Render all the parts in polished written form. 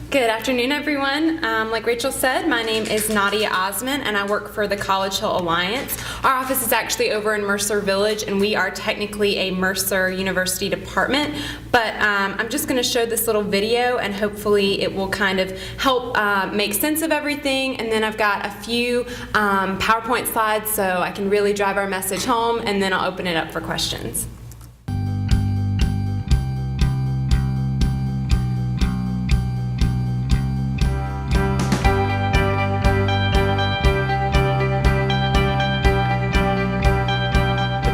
Good afternoon, everyone. Like Rachel said, my name is Nadia Osman, and I work for the College Hill Alliance. Our office is actually over in Mercer Village, and we are technically a Mercer University department. But I'm just going to show this little video, and hopefully it will kind of help make sense of everything. And then I've got a few PowerPoint slides so I can really drive our message home, and then I'll open it up for questions.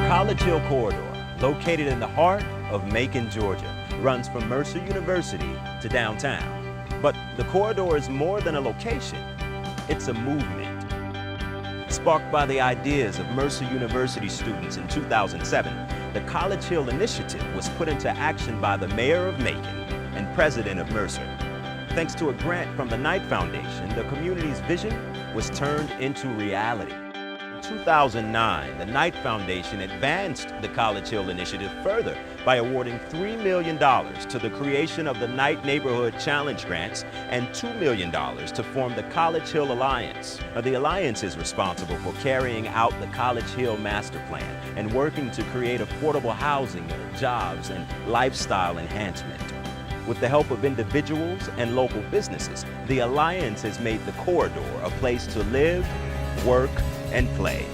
College Hill Corridor, located in the heart of Macon, Georgia, runs from Mercer University to downtown. But the corridor is more than a location, it's a movement. Sparked by the ideas of Mercer University students in 2007, the College Hill Initiative was put into action by the mayor of Macon and president of Mercer. Thanks to a grant from the Knight Foundation, the community's vision was turned into reality. In 2009, the Knight Foundation advanced the College Hill Initiative further by awarding $3 million to the creation of the Knight Neighborhood Challenge Grants and $2 million to form the College Hill Alliance. The Alliance is responsible for carrying out the College Hill Master Plan and working to create affordable housing, jobs, and lifestyle enhancement. With the help of individuals and local businesses, the Alliance has made the corridor a place to live, work, and play.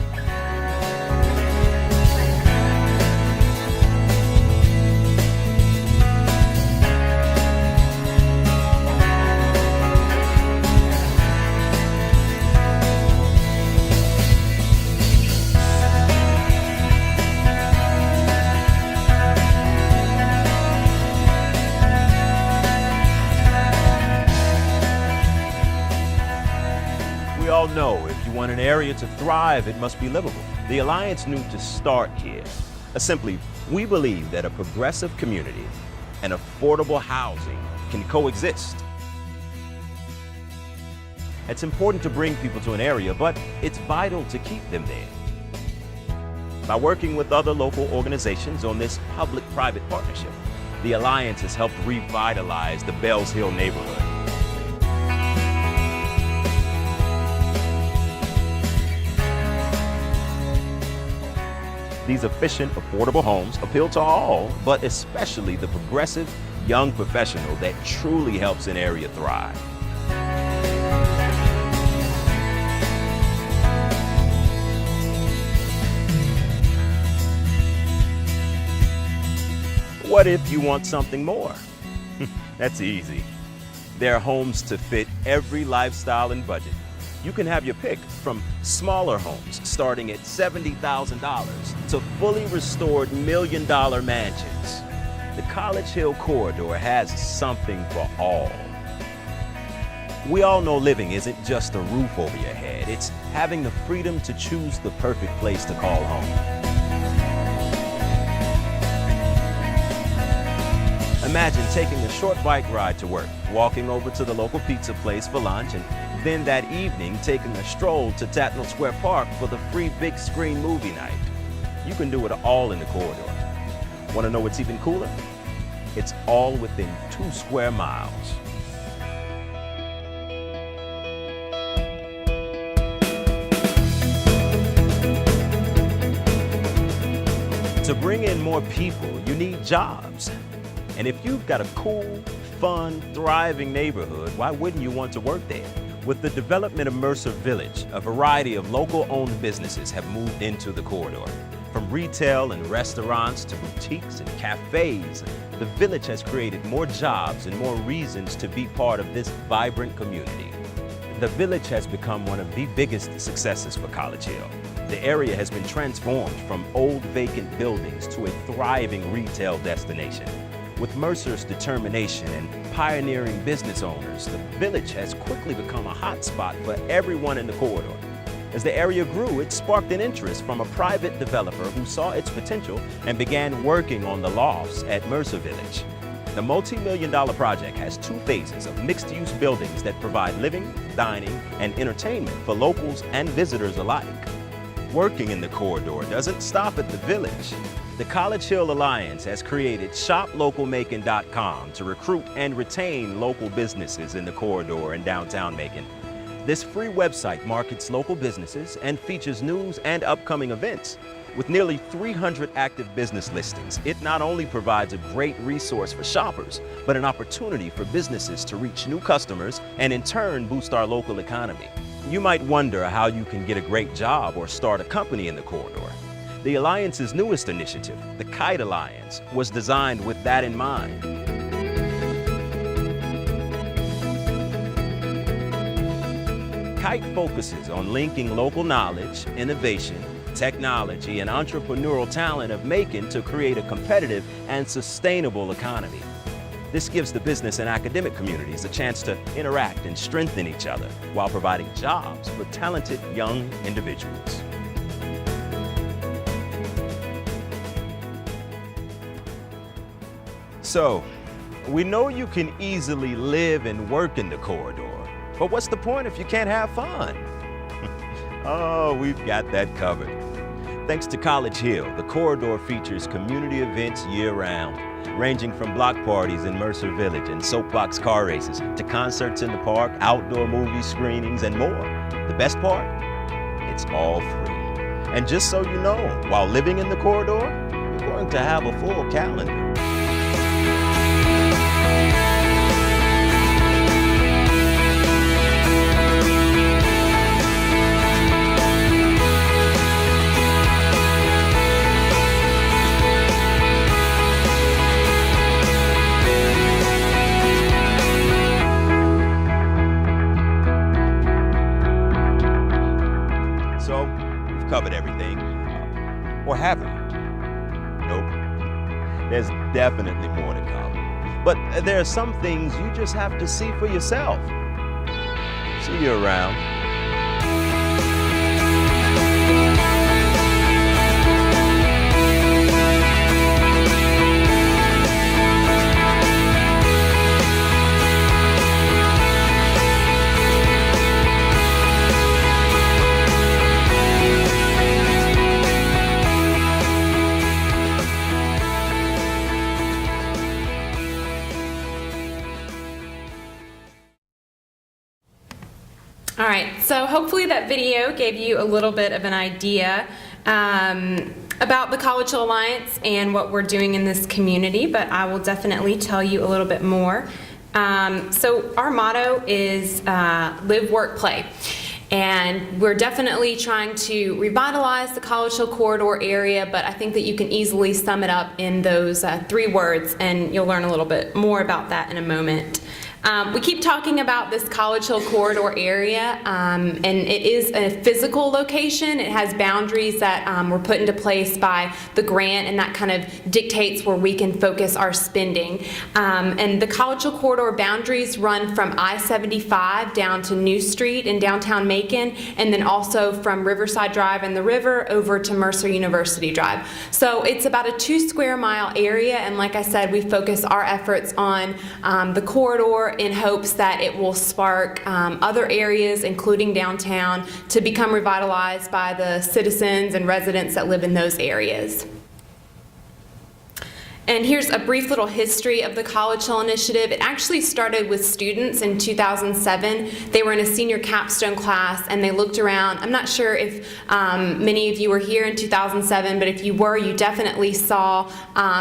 We all know if you want an area to thrive, it must be livable. The Alliance knew to start here. Simply, we believe that a progressive community and affordable housing can coexist. It's important to bring people to an area, but it's vital to keep them there. By working with other local organizations on this public-private partnership, the Alliance has helped revitalize the Bells Hill neighborhood. These efficient, affordable homes appeal to all, but especially the progressive, young professional that truly helps an area thrive. What if you want something more? That's easy. There are homes to fit every lifestyle and budget. You can have your pick from smaller homes starting at $70,000 to fully restored million-dollar mansions. The College Hill Corridor has something for all. We all know living isn't just a roof over your head. It's having the freedom to choose the perfect place to call home. Imagine taking a short bike ride to work, walking over to the local pizza place for lunch, and then that evening taking a stroll to Tatnall Square Park for the free big screen movie night. You can do it all in the corridor. Want to know what's even cooler? It's all within 2 square miles. To bring in more people, you need jobs. And if you've got a cool, fun, thriving neighborhood, why wouldn't you want to work there? With the development of Mercer Village, a variety of local-owned businesses have moved into the corridor. From retail and restaurants to boutiques and cafes, the village has created more jobs and more reasons to be part of this vibrant community. The village has become one of the biggest successes for College Hill. The area has been transformed from old vacant buildings to a thriving retail destination. With Mercer's determination and pioneering business owners, the village has quickly become a hotspot for everyone in the corridor. As the area grew, it sparked an interest from a private developer who saw its potential and began working on the lofts at Mercer Village. The multi-million-dollar project has 2 phases of mixed-use buildings that provide living, dining, and entertainment for locals and visitors alike. Working in the corridor doesn't stop at the village. The College Hill Alliance has created ShopLocalMacon.com to recruit and retain local businesses in the corridor in downtown Macon. This free website markets local businesses and features news and upcoming events. With nearly 300 active business listings, it not only provides a great resource for shoppers, but an opportunity for businesses to reach new customers and in turn boost our local economy. You might wonder how you can get a great job or start a company in the corridor. The Alliance's newest initiative, the Kite Alliance, was designed with that in mind. Kite focuses on linking local knowledge, innovation, technology, and entrepreneurial talent of Macon to create a competitive and sustainable economy. This gives the business and academic communities a chance to interact and strengthen each other while providing jobs for talented young individuals. So, we know you can easily live and work in the corridor, but what's the point if you can't have fun? Oh, we've got that covered. Thanks to College Hill, the corridor features community events year-round, ranging from block parties in Mercer Village and soapbox car races to concerts in the park, outdoor movie screenings, and more. The best part? It's all free. And just so you know, while living in the corridor, you're going to have a full calendar. So, we've covered everything. Or haven't we? Nope. There's definitely more to come. But there are some things you just have to see for yourself. See you around. All right, so hopefully that video gave you a little bit of an idea about the College Hill Alliance and what we're doing in this community, but I will definitely tell you a little bit more. So our motto is live, work, play. And we're definitely trying to revitalize the College Hill corridor area, but I think that you can easily sum it up in those 3 words, and you'll learn a little bit more about that in a moment. We keep talking about this College Hill corridor area, and it is a physical location. It has boundaries that were put into place by the grant, and that kind of dictates where we can focus our spending. And the College Hill corridor boundaries run from I-75 down to New Street in downtown Macon, and then also from Riverside Drive and the river over to Mercer University Drive. So it's about a 2 square mile area, and like I said, we focus our efforts on the corridor in hopes that it will spark other areas, including downtown, to become revitalized by the citizens and residents that live in those areas. And here's a brief little history of the College Hill Initiative. It actually started with students in 2007. They were in a senior capstone class and they looked around. I'm not sure if many of you were here in 2007, but if you were, you definitely saw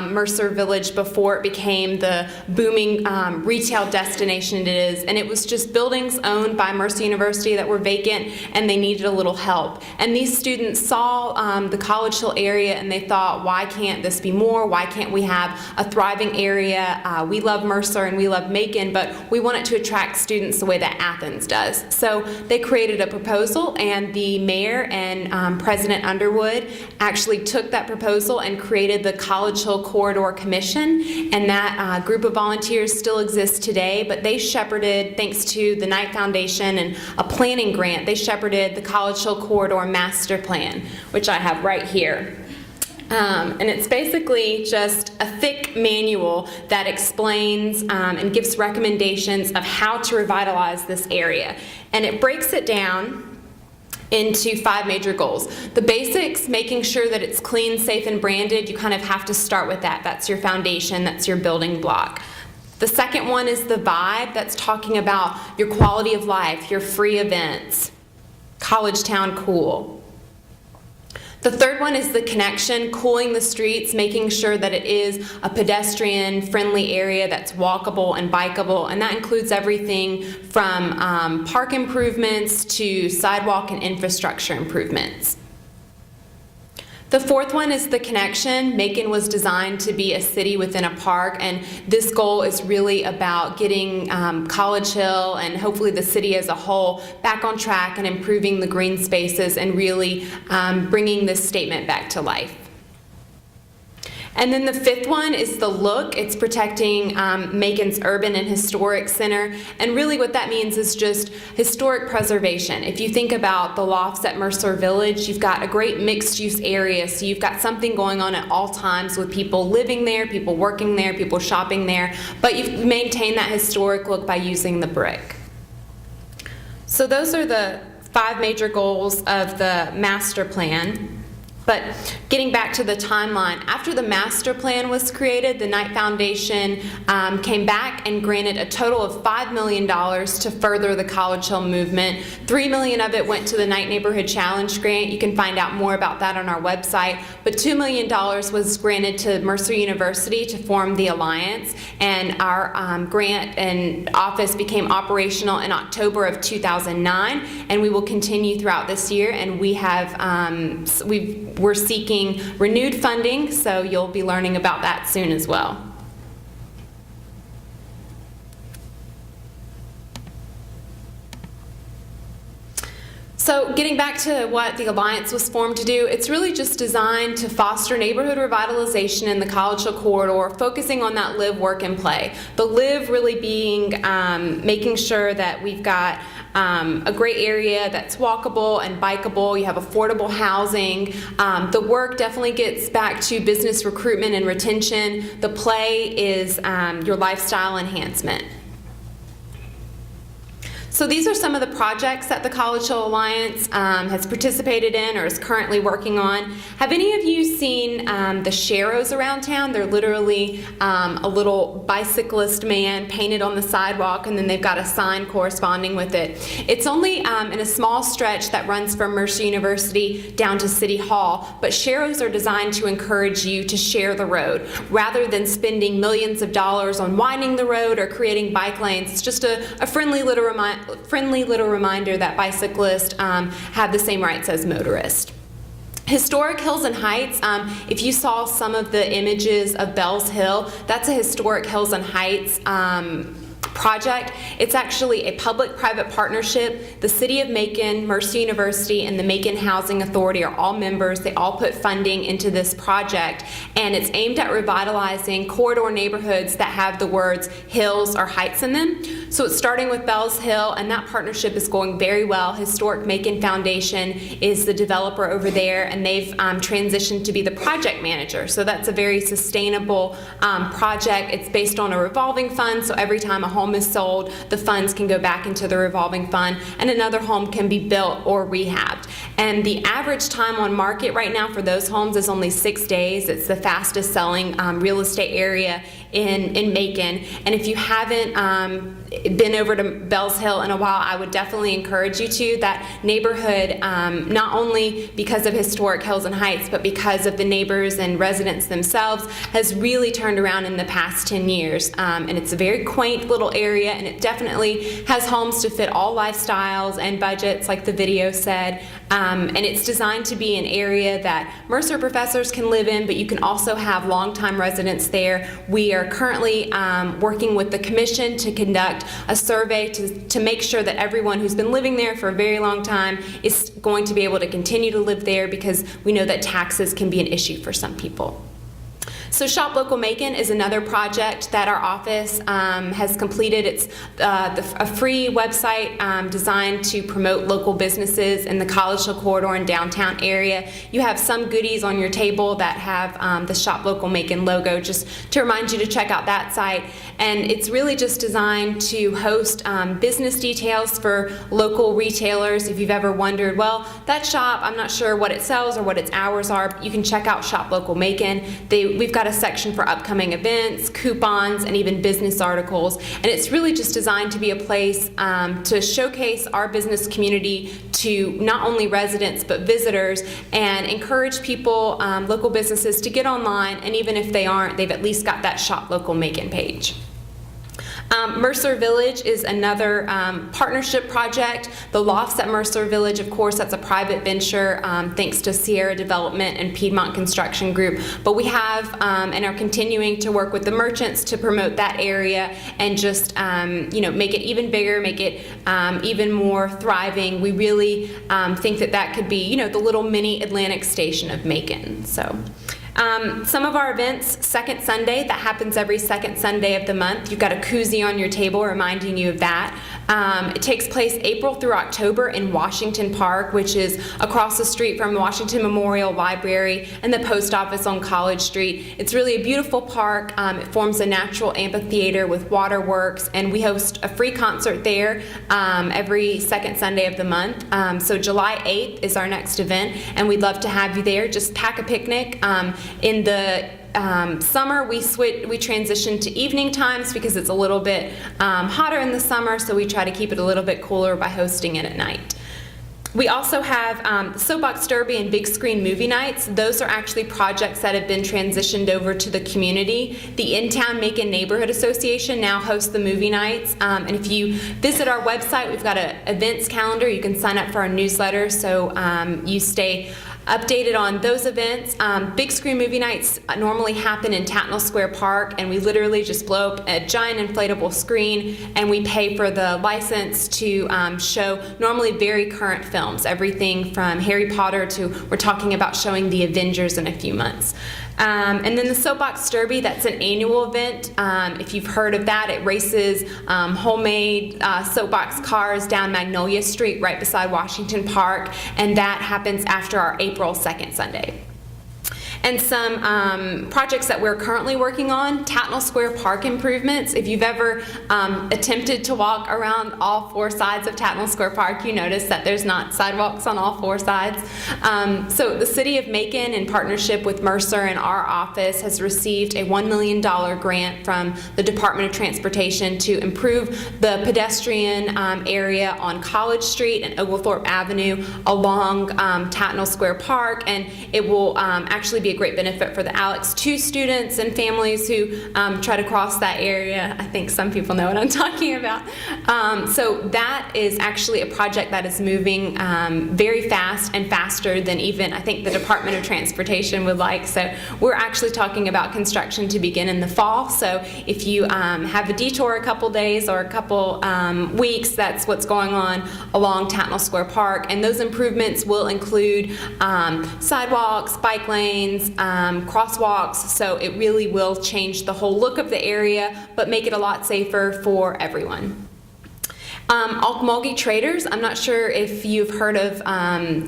Mercer Village before it became the booming retail destination it is. And it was just buildings owned by Mercer University that were vacant and they needed a little help. And these students saw the College Hill area and they thought, why can't this be more? Why can't we have a thriving area? We love Mercer and we love Macon, but we want it to attract students the way that Athens does. So they created a proposal, and the mayor and President Underwood actually took that proposal and created the College Hill Corridor Commission, and that group of volunteers still exists today, but they shepherded, thanks to the Knight Foundation and a planning grant, they shepherded the College Hill Corridor Master Plan, which I have right here. And it's basically just a thick manual that explains and gives recommendations of how to revitalize this area. And it breaks it down into 5 major goals. The basics, making sure that it's clean, safe, and branded, you kind of have to start with that. That's your foundation, that's your building block. The second one is the vibe. That's talking about your quality of life, your free events, college town cool. The third one is the connection, cooling the streets, making sure that it is a pedestrian-friendly area that's walkable and bikeable, and that includes everything from park improvements to sidewalk and infrastructure improvements. The fourth one is the connection. Macon was designed to be a city within a park, and this goal is really about getting College Hill and hopefully the city as a whole back on track and improving the green spaces and really bringing this statement back to life. And then the fifth one is the look. It's protecting Macon's urban and historic center. And really what that means is just historic preservation. If you think about the lofts at Mercer Village, you've got a great mixed-use area. So you've got something going on at all times with people living there, people working there, people shopping there. But you've maintained that historic look by using the brick. So those are the 5 major goals of the master plan. But getting back to the timeline, after the master plan was created, the Knight Foundation came back and granted a total of $5 million to further the College Hill movement. $3 million of it went to the Knight Neighborhood Challenge grant. You can find out more about that on our website. But $2 million was granted to Mercer University to form the Alliance, and our grant and office became operational in October of 2009, and we will continue throughout this year, and we have we're seeking renewed funding, so you'll be learning about that soon as well. So getting back to what the Alliance was formed to do, it's really just designed to foster neighborhood revitalization in the College Hill corridor, focusing on that live, work, and play. The live really being making sure that we've got a great area that's walkable and bikeable. You have affordable housing. The work definitely gets back to business recruitment and retention. The play is your lifestyle enhancement. So these are some of the projects that the College Hill Alliance has participated in or is currently working on. Have any of you seen the Sharrows around town? They're literally a little bicyclist man painted on the sidewalk, and then they've got a sign corresponding with it. It's only in a small stretch that runs from Mercer University down to City Hall, but Sharrows are designed to encourage you to share the road. Rather than spending millions of dollars on widening the road or creating bike lanes, it's just a friendly little reminder that bicyclists have the same rights as motorists. Historic Hills and Heights, if you saw some of the images of Bells Hill, that's a Historic Hills and Heights project. It's actually a public-private partnership. The City of Macon, Mercer University, and the Macon Housing Authority are all members. They all put funding into this project, and it's aimed at revitalizing corridor neighborhoods that have the words hills or heights in them. So it's starting with Bells Hill, and that partnership is going very well. Historic Macon Foundation is the developer over there, and they've transitioned to be the project manager. So that's a very sustainable project. It's based on a revolving fund, so every time a home is sold, the funds can go back into the revolving fund, and another home can be built or rehabbed. And the average time on market right now for those homes is only 6 days. It's the fastest selling real estate area in Macon. And if you haven't been over to Bells Hill in a while, I would definitely encourage you to. That neighborhood, not only because of Historic Hills and Heights, but because of the neighbors and residents themselves, has really turned around in the past 10 years. And it's a very quaint little area, and it definitely has homes to fit all lifestyles and budgets, like the video said. And it's designed to be an area that Mercer professors can live in, but you can also have longtime residents there. We are currently working with the commission to conduct a survey to make sure that everyone who's been living there for a very long time is going to be able to continue to live there, because we know that taxes can be an issue for some people. So Shop Local Macon is another project that our office has completed. It's a free website designed to promote local businesses in the College Hill corridor and downtown area. You have some goodies on your table that have the Shop Local Macon logo, just to remind you to check out that site. And it's really just designed to host business details for local retailers. If you've ever wondered, well, that shop, I'm not sure what it sells or what its hours are, you can check out Shop Local Macon. We've got a section for upcoming events, coupons, and even business articles. And it's really just designed to be a place to showcase our business community to not only residents but visitors, and encourage people, local businesses, to get online, and even if they aren't, they've at least got that Shop Local Macon page. Mercer Village is another partnership project. The Lofts at Mercer Village, of course, that's a private venture thanks to Sierra Development and Piedmont Construction Group. But we have and are continuing to work with the merchants to promote that area and just make it even bigger, make it even more thriving. We really think that could be the little mini Atlantic Station of Macon. So. Some of our events, Second Sunday, that happens every second Sunday of the month. You've got a koozie on your table reminding you of that. It takes place April through October in Washington Park, which is across the street from the Washington Memorial Library and the post office on College Street. It's really a beautiful park. It forms a natural amphitheater with waterworks, and we host a free concert there every second Sunday of the month. So July 8th is our next event, and we'd love to have you there. Just pack a picnic. In the summer, we transition to evening times because it's a little bit hotter in the summer, so we try to keep it a little bit cooler by hosting it at night. We also have the Soapbox Derby and Big Screen Movie Nights. Those are actually projects that have been transitioned over to the community. The In-Town Macon Neighborhood Association now hosts the movie nights. And if you visit our website, we've got an events calendar. You can sign up for our newsletter so you stay updated on those events. Big Screen Movie Nights normally happen in Tatnall Square Park, and we literally just blow up a giant inflatable screen, and we pay for the license to show normally very current films, everything from Harry Potter to we're talking about showing the Avengers in a few months. And then the Soapbox Derby, that's an annual event. If you've heard of that, it races homemade soapbox cars down Magnolia Street right beside Washington Park, and that happens after our April 2nd Sunday. And some projects that we're currently working on, Tatnall Square Park improvements. If you've ever attempted to walk around all four sides of Tatnall Square Park, you notice that there's not sidewalks on all four sides. So the City of Macon, in partnership with Mercer and our office, has received a $1 million grant from the Department of Transportation to improve the pedestrian area on College Street and Oglethorpe Avenue along Tatnall Square Park, and it will actually be a great benefit for the Alex II students and families who try to cross that area. I think some people know what I'm talking about. So that is actually a project that is moving very fast and faster than even I think the Department of Transportation would like. So we're actually talking about construction to begin in the fall. So if you have a detour a couple days or a couple weeks, that's what's going on along Tatnall Square Park. And those improvements will include sidewalks, bike lanes, crosswalks, so it really will change the whole look of the area, but make it a lot safer for everyone. Ocmulgee Traders, I'm not sure if you've heard of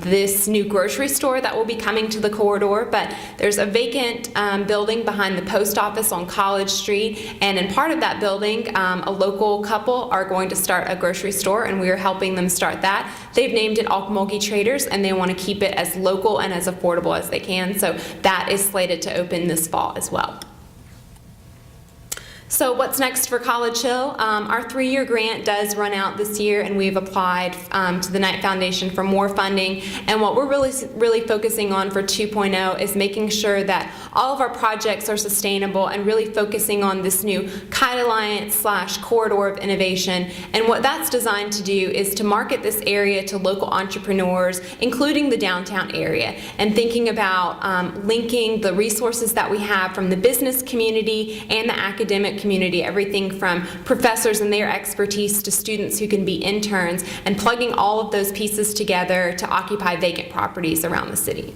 this new grocery store that will be coming to the corridor, but there's a vacant building behind the post office on College Street, and in part of that building, a local couple are going to start a grocery store, and we are helping them start that. They've named it Ocmulgee Traders, and they want to keep it as local and as affordable as they can, so that is slated to open this fall as well. So what's next for College Hill? Our 3-year grant does run out this year, and we've applied to the Knight Foundation for more funding. And what we're really focusing on for 2.0 is making sure that all of our projects are sustainable and really focusing on this new Kite Alliance / corridor of innovation. And what that's designed to do is to market this area to local entrepreneurs, including the downtown area, and thinking about linking the resources that we have from the business community and the academic community, everything from professors and their expertise to students who can be interns, and plugging all of those pieces together to occupy vacant properties around the city.